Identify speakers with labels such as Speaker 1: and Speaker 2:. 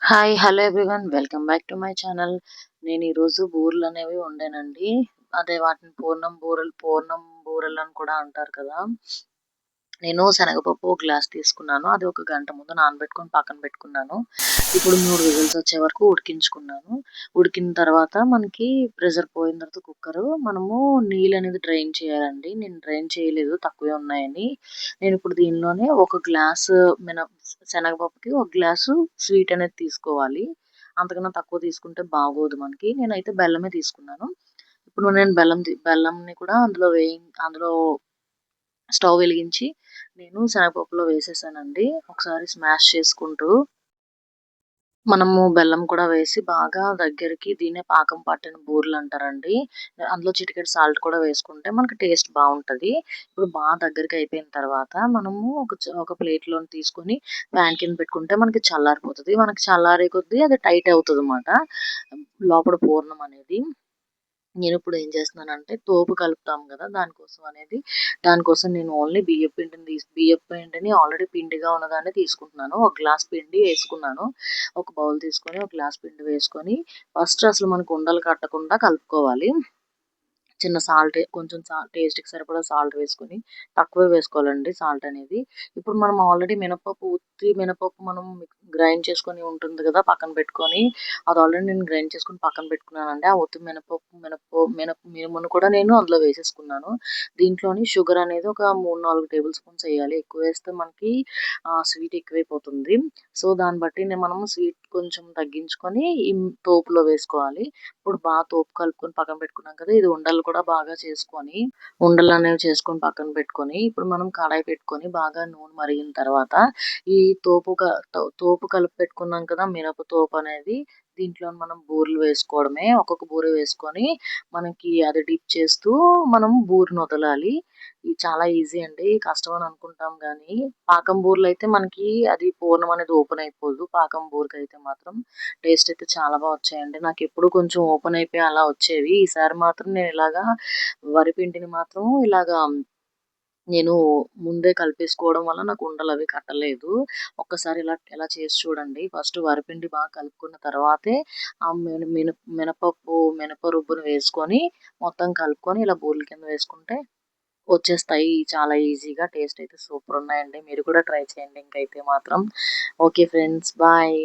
Speaker 1: Hi! Hello everyone. Welcome back to my channel. నేను ఈరోజు బూరెలనేవి వండానండి. అదే వాటిని పూర్ణం బూరెలని కూడా అంటారు కదా! నేను శనగపప్పు ఒక గ్లాస్ తీసుకున్నాను. అది ఒక గంట ముందు నానబెట్టుకొని పక్కన పెట్టుకున్నాను. ఇప్పుడు 3 విజిల్స్ వచ్చే వరకు ఉడికించుకున్నాను. ఉడికిన తర్వాత మనకి ప్రెషర్ పోయిన తర్వాత మనము నీళ్ళనేది డ్రైన్ చేయాలండి. నేను డ్రైన్ చేయలేదు తక్కువే ఉన్నాయని. నేనిప్పుడు దీనిలోనే ఒక గ్లాసు శనగపప్పుకి ఒక గ్లాసు స్వీట్ అనేది తీసుకోవాలి. అంతకన్నా తక్కువ తీసుకుంటే బాగోదు మనకి. నేనైతే బెల్లమే తీసుకున్నాను. ఇప్పుడు నేను బెల్లంని కూడా అందులో స్టవ్ వెలిగించి నేను శనగపప్పులో వేసేసానండి. ఒకసారి స్మాష్ చేసుకుంటూ మనము బెల్లం కూడా వేసి బాగా దగ్గరికి దీన్నే పాకం పట్టిన బూరెలంటారండి. అందులో చిటికెడు సాల్ట్ కూడా వేసుకుంటే మనకి టేస్ట్ బావుంటది. ఇప్పుడు దగ్గరికి అయిపోయిన తర్వాత మనము ఒక ప్లేట్‌లోని తీసుకొని ఫ్యాన్ కింద పెట్టుకుంటే మనకి చల్లారిపోతది. మనకి చల్లారే కొద్దీ అది టైట్ అవుతదనమాట. లోపల పూర్ణం అనేది. నేనిప్పుడు ఏం చేస్తున్నానంటే తోపు కలుపుతాం గదా! దానికోసం నేను ఓన్లీ బియ్యపు పిండిని ఆల్రెడీ పిండిగా ఉన్నదాన్ని తీసుకుంటున్నాను. ఒక గ్లాస్ పిండి వేసుకున్నాను. ఒక బౌల్ తీసుకొని, ఒక గ్లాస్ పిండి వేసుకొని ఫస్ట్ అసలు మనకు ఉండలు కట్టకుండా కలుపుకోవాలి. చిన్న కొంచెం టేస్ట్‌కి సరిపడా సాల్ట్ వేసుకొని, తక్కువే వేసుకోవాలండి సాల్ట్ అనేది. ఇప్పుడు మనం ఆల్రెడీ ఉత్తి మినపప్పు మనం గ్రైండ్ చేసుకొని ఉంటుంది కదా! పక్కన పెట్టుకొని, అది ఆల్రెడీ నేను గ్రైండ్ చేసుకొని పక్కన పెట్టుకున్నానండి. ఆ ఉత్తి మినుమును కూడా నేను అందులో వేసేసుకున్నాను. దీంట్లోని షుగర్ అనేది ఒక 3, 4 టేబుల్ స్పూన్స్ ఎయ్యాలి. ఎక్కువేస్తే మనకి స్వీట్ ఎక్కువైపోతుంది. సో, దాన్ని బట్టి మనము స్వీట్ కొంచెం తగ్గించుకొని ఈ తోపులో వేసుకోవాలి. ఇప్పుడు తోపు కలుపుకొని పక్కన పెట్టుకున్నాం కదా! ఇది ఉండలు కూడా బాగా చేసుకొని, ఉండలనేవి చేసుకొని పక్కన పెట్టుకొని, ఇప్పుడు మనం కడాయి పెట్టుకొని బాగా నూనె మరిగిన తర్వాత, ఈ తోపు కలిపి పెట్టుకున్నాం కదా! మినప తోపనేది దీంట్లో మనం బూరెలు వేసుకోవడమే. ఒక్కొక్క బూరె వేసుకొని, మనకి అది డిప్ చేస్తూ మనం బూరెనొదలాలి. ఇది చాలా ఈజీ అండి. కష్టం అని అనుకుంటాం గానీ, పాకం బూరెలయితే మనకి అది పూర్ణం అనేది ఓపెన్ అయిపోదు. పాకం బూరెకైతే మాత్రం టేస్ట్ అయితే చాలా వచ్చాయండి. నాకెప్పుడు కొంచెం ఓపెన్ అయిపోయి అలా వచ్చేవి. ఈసారి మాత్రం నేను ఇలాగా వరిపిండిని మాత్రం నేను ముందే కలిపేసుకోవడం వల్ల నాకు ఉండలవి కట్టలేదు. ఒక్కసారి ఇలా చేసి చూడండి. ఫస్ట్ వరిపిండి బాగా కలుపుకున్న తర్వాతే ఆ మిన మిన మినప రుబ్బుని వేసుకొని మొత్తం కలుపుకొని ఇలా బూరెల కింద వేసుకుంటే వచ్చేస్తాయి. చాలా ఈజీగా టేస్ట్ అయితే సూపర్ ఉన్నాయండి. మీరు కూడా ట్రై చేయండి ఇంకైతే మాత్రం. Okay friends. బాయ్.